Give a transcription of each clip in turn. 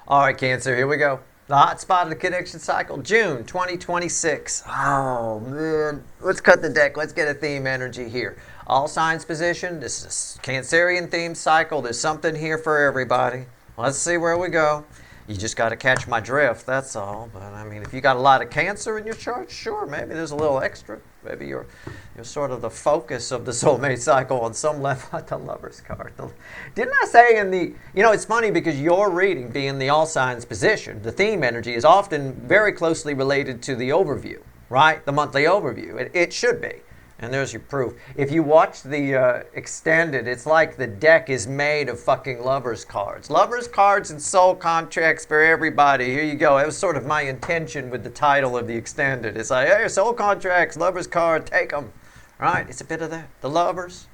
All right, Cancer, here we go. The hot spot of the connection cycle, June 2026. Oh, man. Let's cut the deck. Let's get a theme energy here. All signs position. This is a Cancerian theme cycle. There's something here for everybody. Let's see where we go. You just got to catch my drift, that's all. But, I mean, if you got a lot of Cancer in your chart, sure, maybe there's a little extra. Maybe you're sort of the focus of the soulmate cycle on some level at the Lover's card. Didn't I say in the, it's funny because your reading being the all signs position, the theme energy is often very closely related to the overview, right? The monthly overview. It should be. And there's your proof. If you watch the extended, it's like the deck is made of fucking Lover's cards. Lover's cards and soul contracts for everybody. Here you go. That was sort of my intention with the title of the extended. It's like, hey, soul contracts, Lover's card, take them. Right? It's a bit of that. The Lovers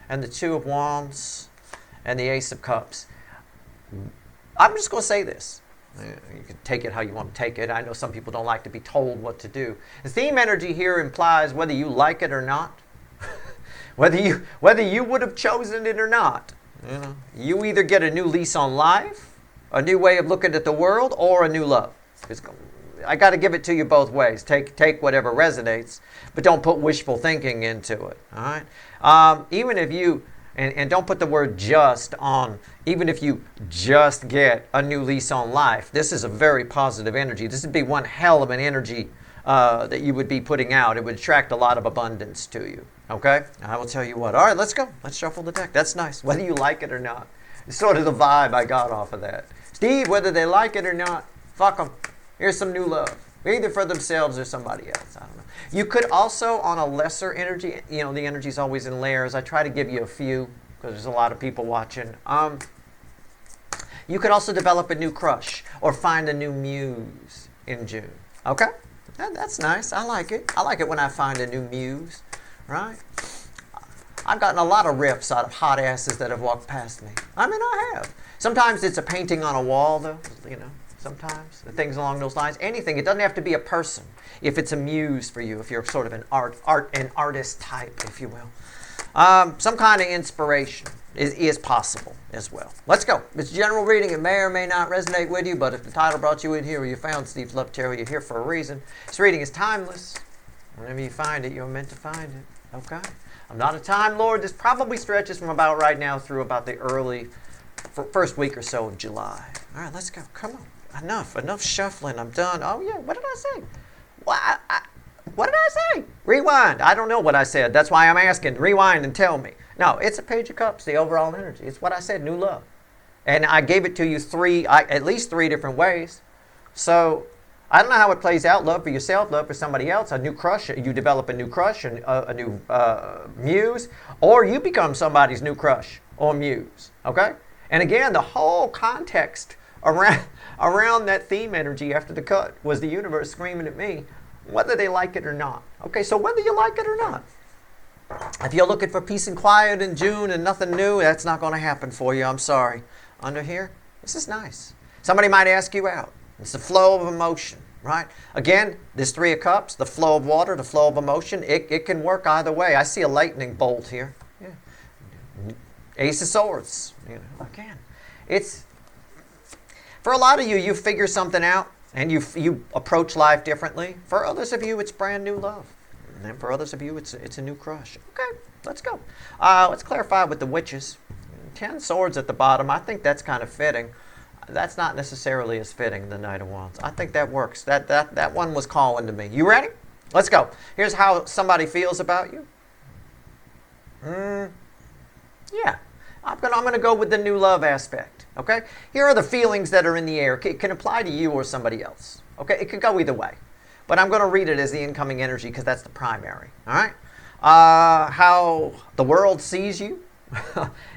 and the Two of Wands and the Ace of Cups. I'm just going to say this. You can take it how you want to take it. I know some people don't like to be told what to do. The theme energy here implies whether you like it or not, whether you would have chosen it or not. You either get a new lease on life, a new way of looking at the world, or a new love. I got to give it to you both ways. Take whatever resonates, but don't put wishful thinking into it. All right. Even if you. And don't put the word just on, even if you just get a new lease on life. This is a very positive energy. This would be one hell of an energy that you would be putting out. It would attract a lot of abundance to you. Okay? I will tell you what. All right, let's go. Let's shuffle the deck. That's nice, whether you like it or not. It's sort of the vibe I got off of that. Steve, whether they like it or not, fuck them. Here's some new love. Either for themselves or somebody else. I don't know. You could also, on a lesser energy, the energy's always in layers. I try to give you a few because there's a lot of people watching. You could also develop a new crush or find a new muse in June. Okay? That's nice. I like it. I like it when I find a new muse. Right? I've gotten a lot of riffs out of hot asses that have walked past me. I mean, I have. Sometimes it's a painting on a wall, though, sometimes, things along those lines. Anything. It doesn't have to be a person. If it's a muse for you, if you're sort of an artist type, if you will. Some kind of inspiration is possible as well. Let's go. It's general reading. It may or may not resonate with you, but if the title brought you in here or you found Steve's Love Tarot, you're here for a reason. This reading is timeless. Whenever you find it, you're meant to find it. Okay? I'm not a time lord. This probably stretches from about right now through about the early first week or so of July. All right, let's go. Come on. Enough shuffling. I'm done. Oh, yeah. What did I say? What did I say? Rewind. I don't know what I said. That's why I'm asking. Rewind and tell me. No, it's a Page of Cups, the overall energy. It's what I said, new love. And I gave it to you at least three different ways. So I don't know how it plays out. Love for yourself, love for somebody else, a new crush. You develop a new crush and a new muse, or you become somebody's new crush or muse. Okay? And again, the whole context around that theme energy after the cut was the universe screaming at me, whether they like it or not. Okay, so whether you like it or not. If you're looking for peace and quiet in June and nothing new, that's not going to happen for you. I'm sorry. Under here, this is nice. Somebody might ask you out. It's the flow of emotion, right? Again, this Three of Cups, the flow of water, the flow of emotion, it can work either way. I see a lightning bolt here. Yeah. Ace of Swords. Again, it's for a lot of you, you figure something out and you approach life differently. For others of you, it's brand new love. And then for others of you, it's a new crush. Okay, let's go. Let's clarify with the witches. 10 swords at the bottom. I think that's kind of fitting. That's not necessarily as fitting, the Knight of Wands. I think that works. That one was calling to me. You ready? Let's go. Here's how somebody feels about you. Yeah. I'm gonna go with the new love aspect. Okay? Here are the feelings that are in the air. It can apply to you or somebody else. Okay? It could go either way. But I'm going to read it as the incoming energy because that's the primary. All right? How the world sees you,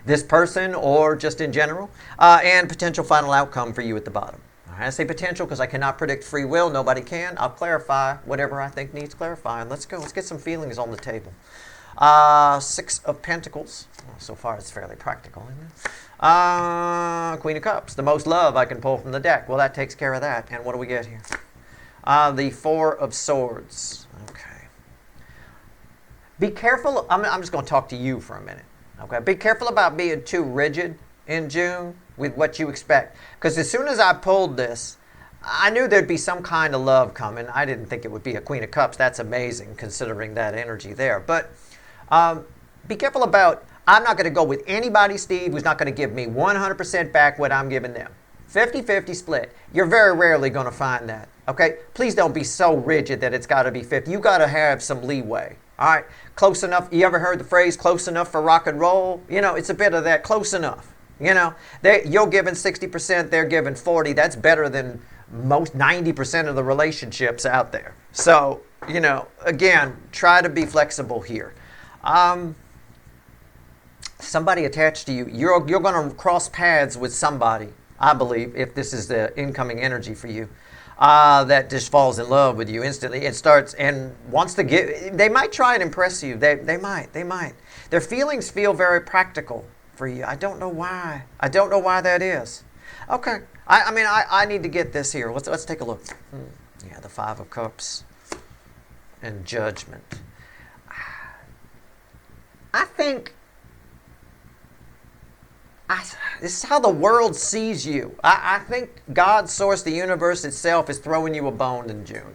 this person, or just in general, and potential final outcome for you at the bottom. All right? I say potential because I cannot predict free will. Nobody can. I'll clarify whatever I think needs clarifying. Let's go. Let's get some feelings on the table. Six of Pentacles. Well, so far, it's fairly practical, isn't it? Queen of Cups. The most love I can pull from the deck. Well, that takes care of that. And what do we get here? The Four of Swords. Okay. Be careful. I'm just going to talk to you for a minute. Okay. Be careful about being too rigid in June. with what you expect. Because as soon as I pulled this, I knew there'd be some kind of love coming. I didn't think it would be a Queen of Cups. That's amazing considering that energy there. But be careful about, I'm not going to go with anybody, Steve, who's not going to give me 100% back what I'm giving them. 50-50 split. You're very rarely going to find that. Okay? Please don't be so rigid that it's got to be 50. You got to have some leeway. All right? Close enough. You ever heard the phrase close enough for rock and roll? You know, it's a bit of that close enough. You know, you're giving 60%, they're giving 40. That's better than most 90% of the relationships out there. So, you know, again, try to be flexible here. Somebody attached to you, you're going to cross paths with somebody, I believe, if this is the incoming energy for you, that just falls in love with you instantly. It starts and wants to give. They might try and impress you. They might. Their feelings feel very practical for you. I don't know why. I don't know why that is. Okay. I need to get this here. Let's take a look. Yeah, the Five of Cups and Judgment. I think this is how the world sees you. I think God, source, the universe itself is throwing you a bone in June.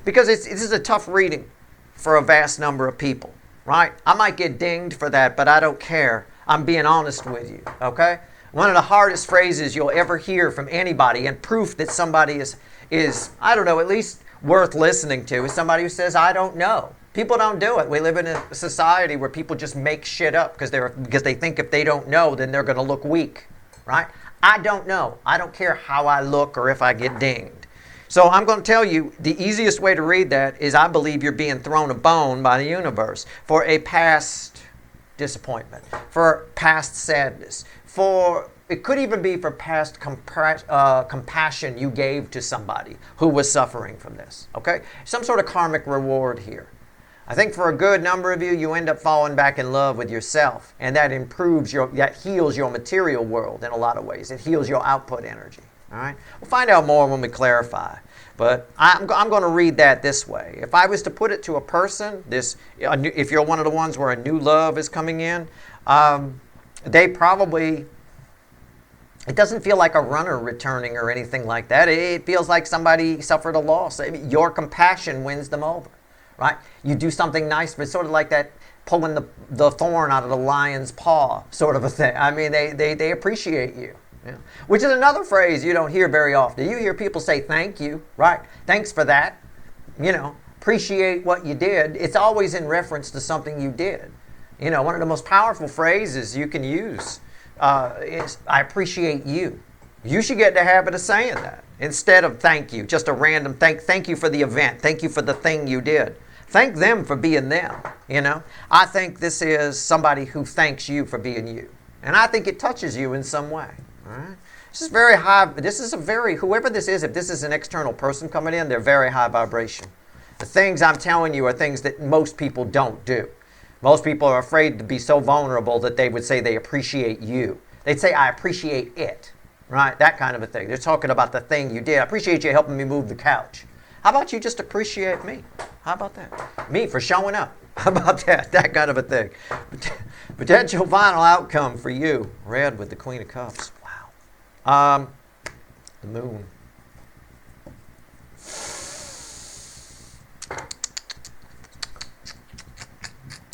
Because this is a tough reading for a vast number of people, right? I might get dinged for that, but I don't care. I'm being honest with you, okay? One of the hardest phrases you'll ever hear from anybody, and proof that somebody is, I don't know, at least worth listening to, is somebody who says, I don't know. People don't do it. We live in a society where people just make shit up because they think if they don't know, then they're going to look weak, right? I don't know. I don't care how I look or if I get dinged. So I'm going to tell you, the easiest way to read that is I believe you're being thrown a bone by the universe for a past disappointment, for past sadness, it could even be for past compassion you gave to somebody who was suffering from this, okay? Some sort of karmic reward here. I think for a good number of you, you end up falling back in love with yourself, and that heals your material world in a lot of ways. It heals your output energy, all right? We'll find out more when we clarify, but I'm going to read that this way. If I was to put it to a person, if you're one of the ones where a new love is coming in, they probably, it doesn't feel like a runner returning or anything like that. It feels like somebody suffered a loss. Your compassion wins them over, right? You do something nice, but sort of like that pulling the thorn out of the lion's paw sort of a thing. I mean, they appreciate you. Yeah. Which is another phrase you don't hear very often. You hear people say thank you, right? Thanks for that. You know, appreciate what you did. It's always in reference to something you did. You know, one of the most powerful phrases you can use is, I appreciate you. You should get the habit of saying that instead of thank you, just a random thank you for the event. Thank you for the thing you did. Thank them for being them, you know. I think this is somebody who thanks you for being you. And I think it touches you in some way. All right? This is very high. Whoever this is, if this is an external person coming in, they're very high vibration. The things I'm telling you are things that most people don't do. Most people are afraid to be so vulnerable that they would say they appreciate you. They'd say, I appreciate it, right? That kind of a thing. They're talking about the thing you did. I appreciate you helping me move the couch. How about you just appreciate me? How about that? Me for showing up. How about that? That kind of a thing. Potential final outcome for you. Red with the Queen of Cups. Wow. The Moon.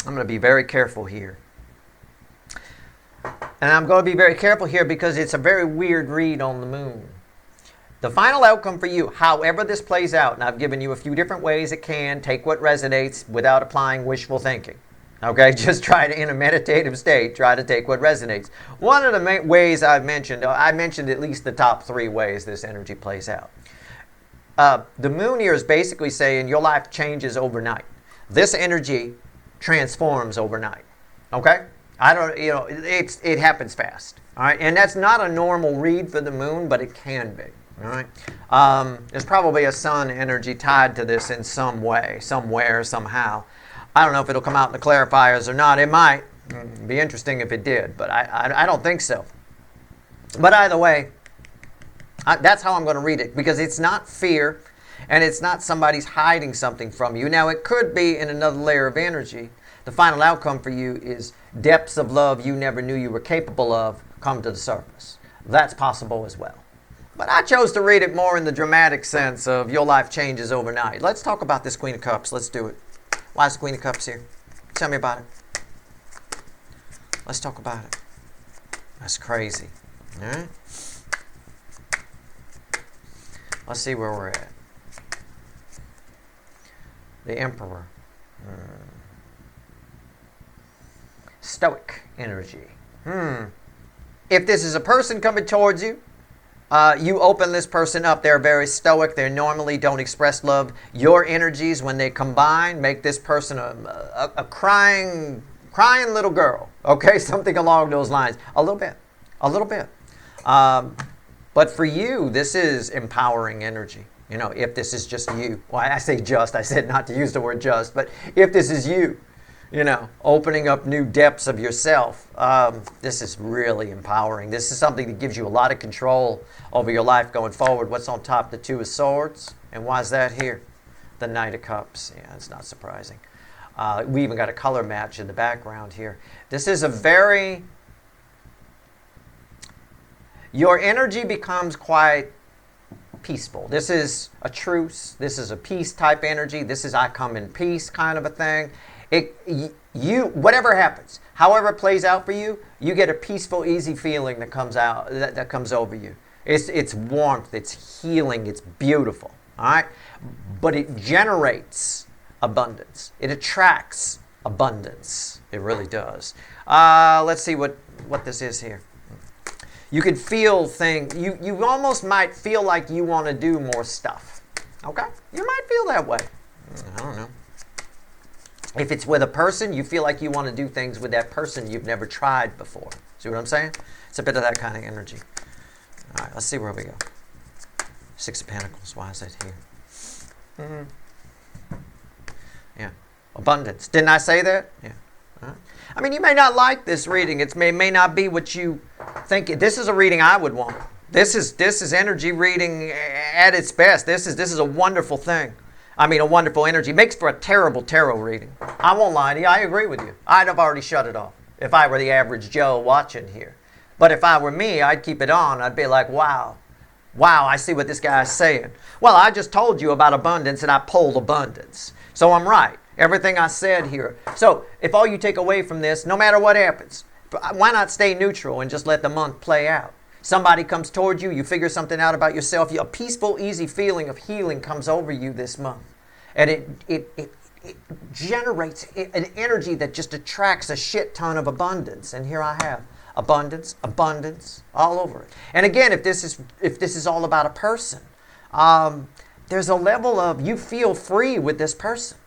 I'm going to be very careful here. And I'm going to be very careful here because it's a very weird read on the Moon. The final outcome for you, however this plays out, and I've given you a few different ways it can, take what resonates without applying wishful thinking. Okay, just try to, in a meditative state, try to take what resonates. One of the ways I mentioned at least the top 3 ways this energy plays out. The Moon here is basically saying your life changes overnight. This energy transforms overnight. Okay? It happens fast. All right? And that's not a normal read for the Moon, but it can be. All right? There's probably a sun energy tied to this in some way, somewhere, somehow. I don't know if it'll come out in the clarifiers or not. It might. It'd be interesting if it did, but I don't think so. But either way, that's how I'm going to read it, because it's not fear, and it's not somebody's hiding something from you. Now, it could be in another layer of energy The final outcome for you is depths of love you never knew you were capable of come to the surface. That's possible as well. But I chose to read it more in the dramatic sense of your life changes overnight. Let's talk about this Queen of Cups. Let's do it. Why is the Queen of Cups here? Tell me about it. Let's talk about it. That's crazy. All right? Let's see where we're at. The Emperor. Stoic energy. If this is a person coming towards you, you open this person up. They're very stoic. They normally don't express love. Your energies, when they combine, make this person a crying little girl. Okay, something along those lines. A little bit. But for you, this is empowering energy. You know, if this is just you. Well, I say just. I said not to use the word just. But if this is you, you know, opening up new depths of yourself, this is really empowering. This is something that gives you a lot of control over your life going forward. What's on top? The Two of Swords. And why is that here? The Knight of Cups. Yeah, it's not surprising. We even got a color match in the background here. This is a very... Your energy becomes quite peaceful. This is a truce. This is a peace type energy. This is I come in peace kind of a thing. Whatever happens, however it plays out for you, you get a peaceful, easy feeling that comes out, that comes over you. It's warmth, it's healing, it's beautiful. All right? But it generates abundance. It attracts abundance. It really does. Let's see what this is here. You could feel things. You almost might feel like you want to do more stuff. Okay? You might feel that way. I don't know. If it's with a person, you feel like you want to do things with that person you've never tried before. See what I'm saying? It's a bit of that kind of energy. All right, let's see where we go. Six of Pentacles. Why is that here? Yeah. Abundance. Didn't I say that? Yeah. I mean, you may not like this reading. It may not be what you think. This is a reading I would want. This is energy reading at its best. This is a wonderful thing. I mean, a wonderful energy. Makes for a terrible tarot reading. I won't lie to you. I agree with you. I'd have already shut it off if I were the average Joe watching here. But if I were me, I'd keep it on. I'd be like, wow, I see what this guy's saying. Well, I just told you about abundance, and I pulled abundance. So I'm right. Everything I said here. So if all you take away from this, no matter what happens, why not stay neutral and just let the month play out? Somebody comes towards you, you figure something out about yourself, a peaceful, easy feeling of healing comes over you this month. And it generates an energy that just attracts a shit ton of abundance. And here I have abundance, all over it. And again, if this is all about a person, there's a level of you feel free with this person.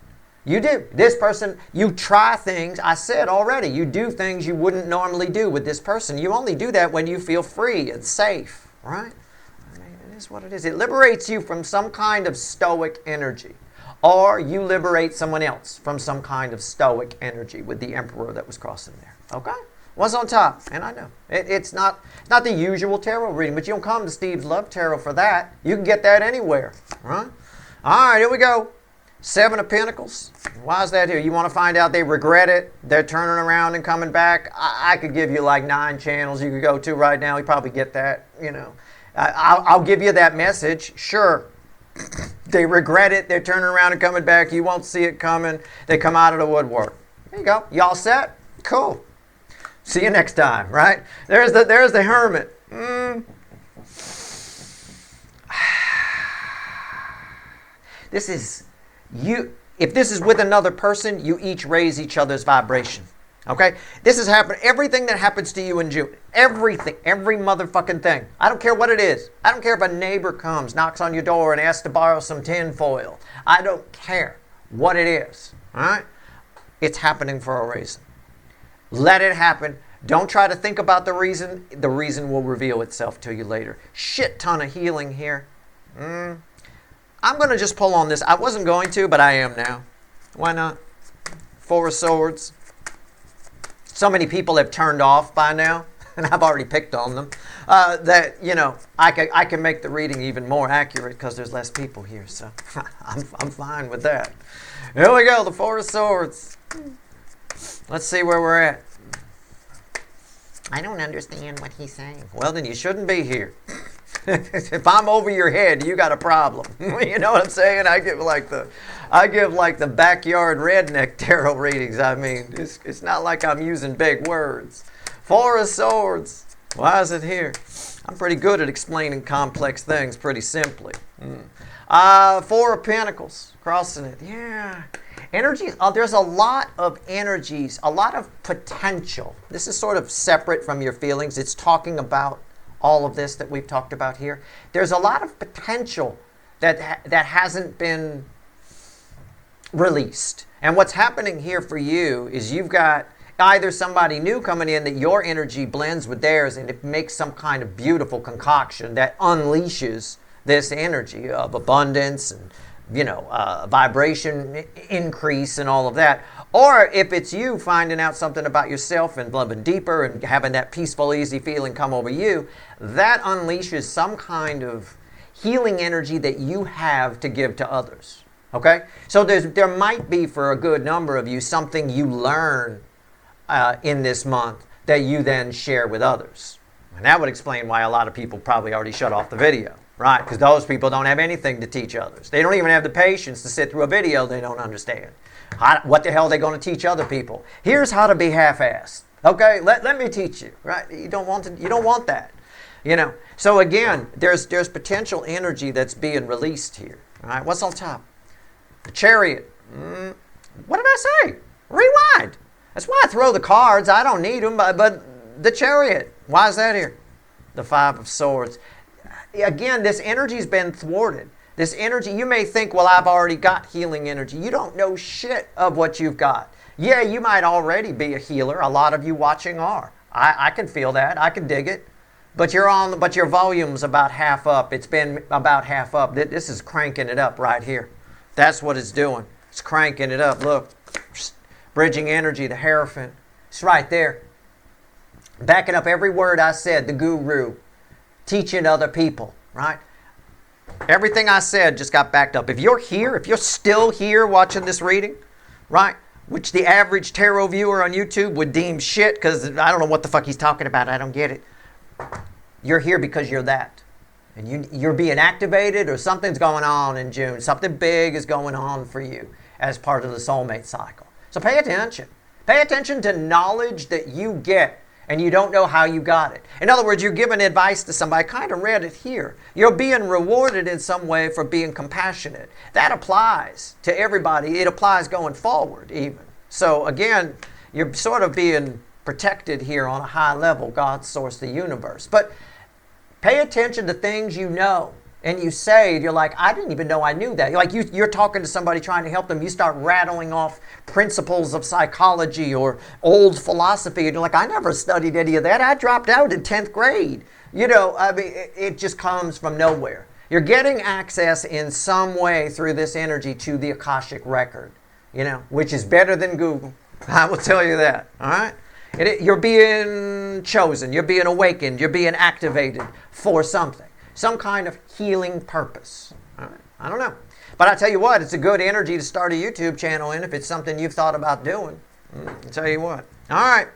You do. This person, you try things. I said already, you do things you wouldn't normally do with this person. You only do that when you feel free and safe, right? I mean, it is what it is. It liberates you from some kind of stoic energy. Or you liberate someone else from some kind of stoic energy with the Emperor that was crossing there. Okay? What's on top? And I know. It's not the usual tarot reading, but you don't come to Steve's Love Tarot for that. You can get that anywhere, right? All right, here we go. Seven of Pentacles. Why is that here? You want to find out they regret it? They're turning around and coming back? I could give you like 9 channels you could go to right now. You probably get that, you know. I'll give you that message. Sure. They regret it. They're turning around and coming back. You won't see it coming. They come out of the woodwork. There you go. Y'all set? Cool. See you next time, right? There's the Hermit. This is... if this is with another person, you each raise each other's vibration. Okay? This has happened. Everything that happens to you in June. Everything. Every motherfucking thing. I don't care what it is. I don't care if a neighbor comes, knocks on your door and asks to borrow some tin foil. I don't care what it is. Alright? It's happening for a reason. Let it happen. Don't try to think about the reason. The reason will reveal itself to you later. Shit ton of healing here. I'm going to just pull on this. I wasn't going to, but I am now. Why not? Four of Swords. So many people have turned off by now, and I've already picked on them, that, you know, I can make the reading even more accurate because there's less people here, so I'm fine with that. Here we go, the Four of Swords. Let's see where we're at. I don't understand what he's saying. Well, then you shouldn't be here. If I'm over your head, you got a problem. You know what I'm saying? I give like the backyard redneck tarot readings. I mean, it's not like I'm using big words. Four of Swords. Why is it here? I'm pretty good at explaining complex things pretty simply. Four of Pentacles. Crossing it. Yeah. Energies, there's a lot of energies, a lot of potential. This is sort of separate from your feelings. It's talking about all of this that we've talked about here. There's a lot of potential that hasn't been released. And what's happening here for you is you've got either somebody new coming in that your energy blends with theirs and it makes some kind of beautiful concoction that unleashes this energy of abundance and vibration increase and all of that. Or if it's you finding out something about yourself and loving deeper and having that peaceful, easy feeling come over you, that unleashes some kind of healing energy that you have to give to others. Okay? So there might be, for a good number of you, something you learn in this month that you then share with others. And that would explain why a lot of people probably already shut off the video. Right, because those people don't have anything to teach others. They don't even have the patience to sit through a video they don't understand. What the hell are they going to teach other people? Here's how to be half-assed. Okay, let me teach you. Right, you don't want that. So again, there's potential energy that's being released here. All right, what's on top? The Chariot. What did I say? Rewind. That's why I throw the cards. I don't need them, but the Chariot. Why is that here? The Five of Swords. Again, this energy's been thwarted. This energy, you may think, well, I've already got healing energy. You don't know shit of what you've got. Yeah, you might already be a healer. A lot of you watching are. I can feel that. I can dig it. But your volume's about half up. It's been about half up. This is cranking it up right here. That's what it's doing. It's cranking it up. Look. Bridging energy, the Hierophant. It's right there. Backing up every word I said, the guru. Teaching other people, right? Everything I said just got backed up. If you're here, if you're still here watching this reading, right, which the average tarot viewer on YouTube would deem shit because I don't know what the fuck he's talking about. I don't get it. You're here because you're that. And you're being activated or something's going on in June. Something big is going on for you as part of the soulmate cycle. So pay attention. Pay attention to knowledge that you get and you don't know how you got it. In other words, you're giving advice to somebody. I kind of read it here. You're being rewarded in some way for being compassionate. That applies to everybody. It applies going forward even. So again, you're sort of being protected here on a high level, God, source, the universe. But pay attention to things you know. And you say, you're like, I didn't even know I knew that. Like you're talking to somebody trying to help them. You start rattling off principles of psychology or old philosophy. And you're like, I never studied any of that. I dropped out in 10th grade. It just comes from nowhere. You're getting access in some way through this energy to the Akashic record, which is better than Google. I will tell you that. All right? You're being chosen. You're being awakened. You're being activated for something. Some kind of healing purpose. All right. I don't know. But I tell you what, it's a good energy to start a YouTube channel in if it's something you've thought about doing. I'll tell you what. All right.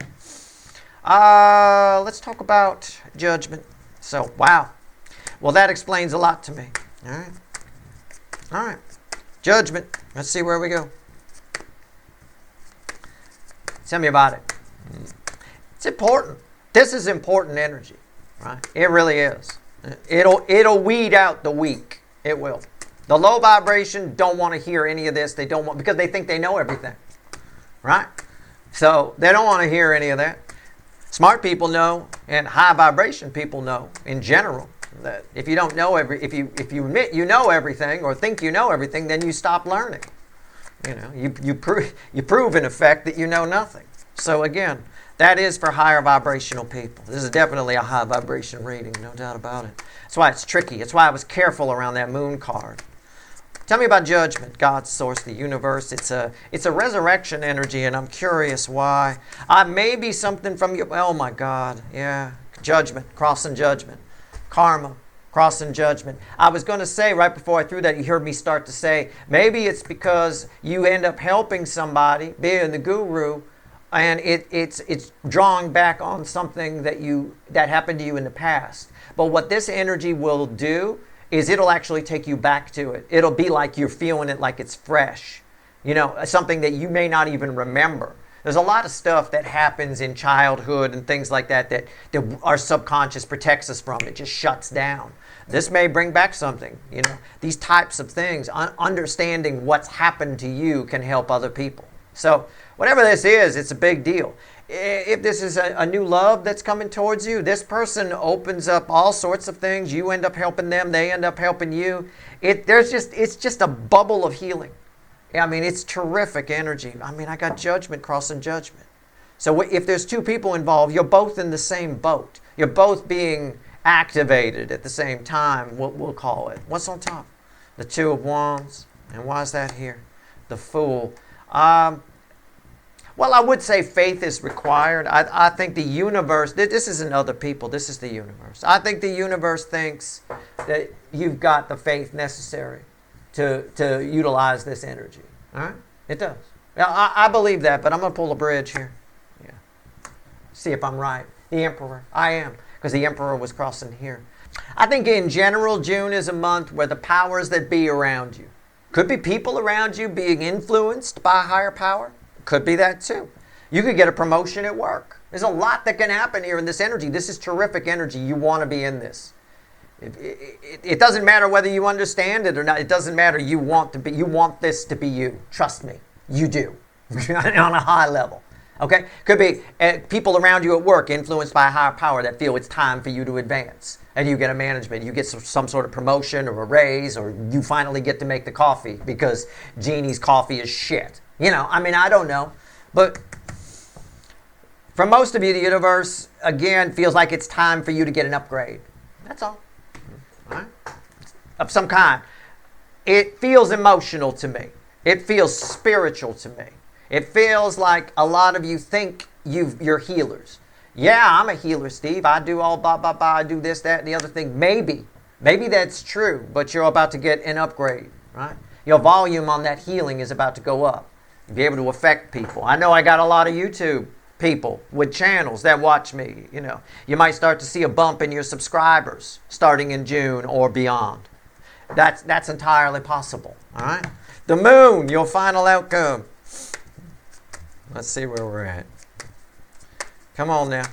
Let's talk about judgment. So, wow. Well, that explains a lot to me. All right. All right. Judgment. Let's see where we go. Tell me about it. It's important. This is important energy. Right? It really is. It'll weed out the weak. It will. The low vibration don't want to hear any of this. They don't want, because they think they know everything. Right? So they don't want to hear any of that. Smart people know, and high vibration people know in general, that if you don't know if you admit you know everything or think you know everything, then you stop learning. You prove in effect that you know nothing. So again, that is for higher vibrational people. This is definitely a high vibration reading, no doubt about it. That's why it's tricky. That's why I was careful around that moon card. Tell me about judgment, God's source, the universe. It's a resurrection energy, and I'm curious why. Maybe something from you. Oh my God, yeah. Judgment, crossing judgment. Karma, crossing judgment. I was going to say right before I threw that, you heard me start to say, maybe it's because you end up helping somebody, being the guru, and it's drawing back on something that happened to you in the past. But what this energy will do is it'll actually take you back to it. It'll be like you're feeling it, like it's fresh. Something that you may not even remember. There's a lot of stuff that happens in childhood and things like that our subconscious protects us from. It just shuts down. This may bring back something. These types of things, understanding what's happened to you can help other people. So whatever this is, it's a big deal. If this is a new love that's coming towards you, this person opens up all sorts of things. You end up helping them. They end up helping you. It's just a bubble of healing. I mean, it's terrific energy. I mean, I got judgment crossing judgment. So if there's two people involved, you're both in the same boat. You're both being activated at the same time, we'll call it. What's on top? The Two of Wands. And why is that here? The Fool. Well, I would say faith is required. I think the universe, this isn't other people, this is the universe. I think the universe thinks that you've got the faith necessary to utilize this energy. All right? It does. Now, I believe that, but I'm going to pull a bridge here. Yeah. See if I'm right. The Emperor. I am, because the Emperor was crossing here. I think in general, June is a month where the powers that be around you, could be people around you being influenced by a higher power. Could be that too. You could get a promotion at work. There's a lot that can happen here in this energy. This is terrific energy. You want to be in this. It doesn't matter whether you understand it or not. It doesn't matter. You want this to be you. Trust me. You do. On a high level. Okay? Could be people around you at work influenced by a higher power that feel it's time for you to advance. And you get a management. You get some sort of promotion or a raise, or you finally get to make the coffee because Jeannie's coffee is shit. I don't know. But for most of you, the universe, again, feels like it's time for you to get an upgrade. That's all. All right? Of some kind. It feels emotional to me. It feels spiritual to me. It feels like a lot of you think you're healers. Yeah, I'm a healer, Steve. I do all blah, blah, blah. I do this, that, and the other thing. Maybe that's true, but you're about to get an upgrade, right? Your volume on that healing is about to go up. You'll be able to affect people. I know I got a lot of YouTube people with channels that watch me. You might start to see a bump in your subscribers starting in June or beyond. That's entirely possible. All right. The Moon, your final outcome. Let's see where we're at. Come on now.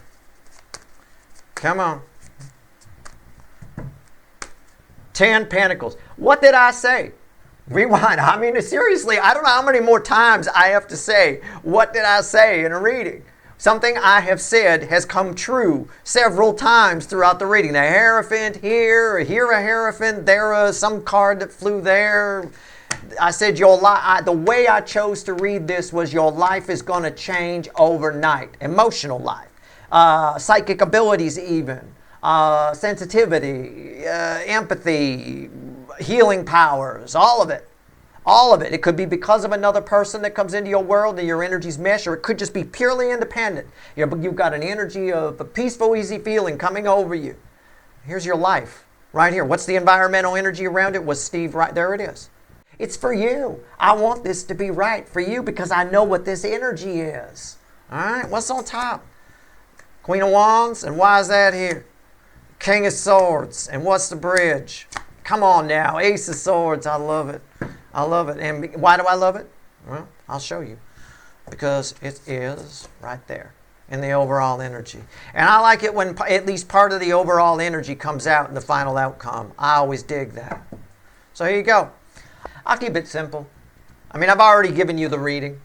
Come on. 10 Pentacles. What did I say? Rewind. I mean, seriously, I don't know how many more times I have to say, what did I say in a reading? Something I have said has come true several times throughout the reading. A Hierophant here a Hierophant, there some card that flew there. I said the way I chose to read this was your life is going to change overnight. Emotional life, psychic abilities even, sensitivity, empathy, healing powers, all of it. All of it. It could be because of another person that comes into your world and your energies mesh, or it could just be purely independent. You've got an energy of a peaceful, easy feeling coming over you. Here's your life right here. What's the environmental energy around it? Was Steve right? There it is. It's for you. I want this to be right for you because I know what this energy is. All right? What's on top? Queen of Wands. And why is that here? King of Swords. And what's the bridge? Come on now. Ace of Swords. I love it. I love it. And why do I love it? Well, I'll show you. Because it is right there in the overall energy. And I like it when at least part of the overall energy comes out in the final outcome. I always dig that. So here you go. I'll keep it simple. I mean, I've already given you the reading.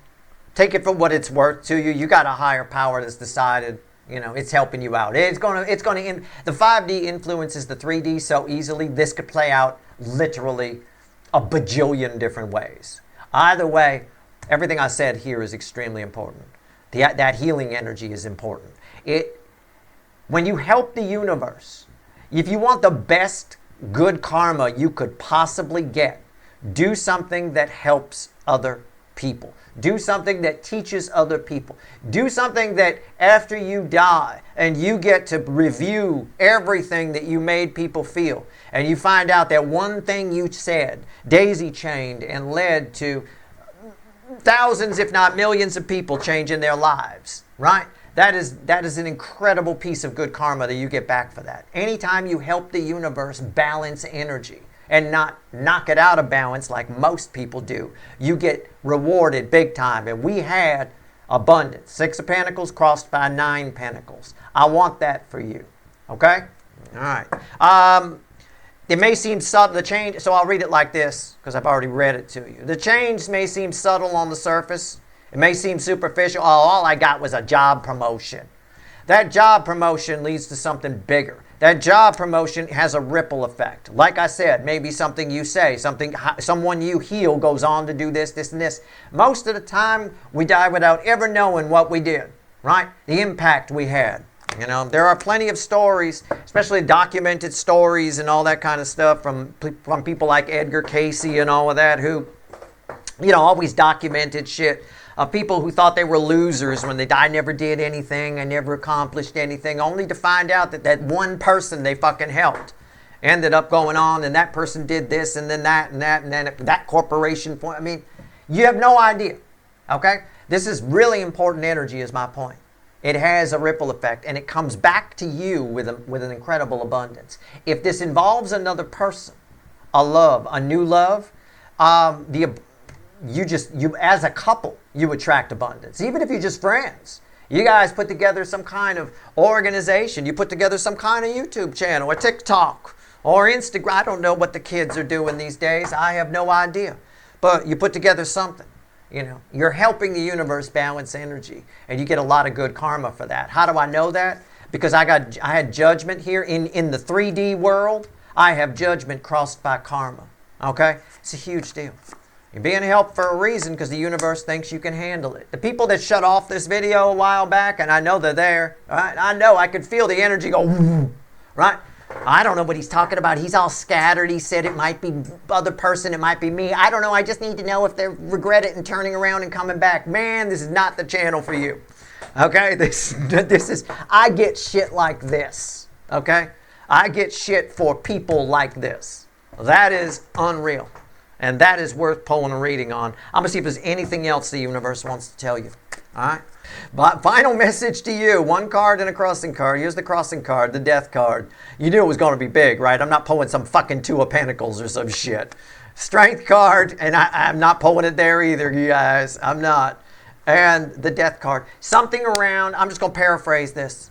Take it for what it's worth to you. You got a higher power that's decided, it's helping you out. The 5D influences the 3D so easily, this could play out literally a bajillion different ways. Either way, everything I said here is extremely important. That healing energy is important. When you help the universe, if you want the best good karma you could possibly get, do something that helps other people. Do something that teaches other people. Do something that after you die and you get to review everything that you made people feel, and you find out that one thing you said daisy chained and led to thousands, if not millions of people changing their lives, right? That is an incredible piece of good karma that you get back for that. Anytime you help the universe balance energy and not knock it out of balance like most people do, you get rewarded big time. And we had abundance. 6 of Pentacles crossed by 9 Pentacles. I want that for you. Okay? All right. It may seem subtle, the change, so I'll read it like this because I've already read it to you. The change may seem subtle on the surface. It may seem superficial. Oh, all I got was a job promotion. That job promotion leads to something bigger. That job promotion has a ripple effect. Like I said, maybe something you say, someone you heal goes on to do this, this, and this. Most of the time, we die without ever knowing what we did, right? The impact we had. You know, there are plenty of stories, especially documented stories and all that kind of stuff from people like Edgar Cayce and all of that who, you know, always documented shit. People who thought they were losers when they died, never did anything, I never accomplished anything, only to find out that that one person they fucking helped ended up going on and that person did this and then that and that and then that corporation. I mean, you have no idea, okay? This is really important energy is my point. It has a ripple effect and it comes back to you with an incredible abundance. If this involves another person, a love, a new love, you as a couple, you attract abundance. Even if you're just friends. You guys put together some kind of organization. You put together some kind of YouTube channel or TikTok or Instagram. I don't know what the kids are doing these days. I have no idea. But you put together something. You know, you're helping the universe balance energy. And you get a lot of good karma for that. How do I know that? Because I had judgment here. In the 3D world, I have judgment crossed by karma. Okay? It's a huge deal. You're being helped for a reason because the universe thinks you can handle it. The people that shut off this video a while back, and I know they're there, right? I know, I could feel the energy go, woo, right? I don't know what he's talking about. He's all scattered. He said it might be other person, it might be me. I don't know. I just need to know if they regret it and turning around and coming back. Man, this is not the channel for you. Okay? This is, I get shit like this. Okay? I get shit for people like this. That is unreal. And that is worth pulling a reading on. I'm going to see if there's anything else the universe wants to tell you. All right? But final message to you. 1 card and a crossing card. Here's the crossing card, the death card. You knew it was going to be big, right? I'm not pulling some fucking 2 of Pentacles or some shit. Strength card, and I'm not pulling it there either, you guys. I'm not. And the death card. Something around, I'm just going to paraphrase this.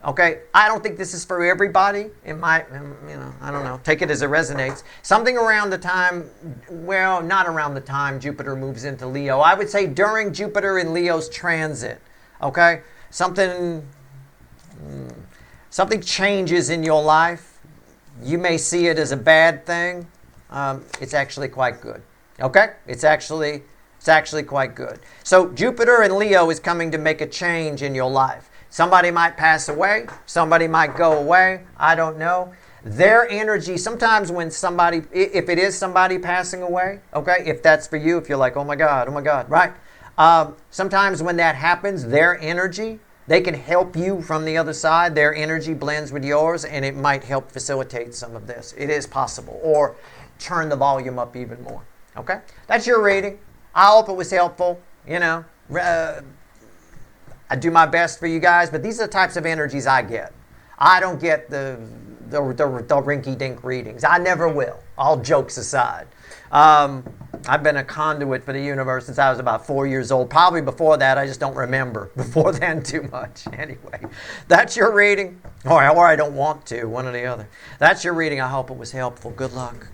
Okay, I don't think this is for everybody. It might, you know, I don't know. Take it as it resonates. Something around the time, well, not around the time Jupiter moves into Leo. I would say during Jupiter in Leo's transit. Okay, something changes in your life. You may see it as a bad thing. It's actually quite good. Okay, it's actually quite good. So Jupiter in Leo is coming to make a change in your life. Somebody might pass away. Somebody might go away. I don't know. Their energy, sometimes when somebody, if it is somebody passing away, okay, if that's for you, if you're like, oh my God, right? Sometimes when that happens, their energy, they can help you from the other side. Their energy blends with yours and it might help facilitate some of this. It is possible. Or turn the volume up even more. Okay? That's your reading. I hope it was helpful. You know, I do my best for you guys, but these are the types of energies I get. I don't get the rinky-dink readings. I never will, all jokes aside. I've been a conduit for the universe since I was about 4 years old. Probably before that, I just don't remember. Before then, too much. Anyway, that's your reading. Or I don't want to, one or the other. That's your reading. I hope it was helpful. Good luck.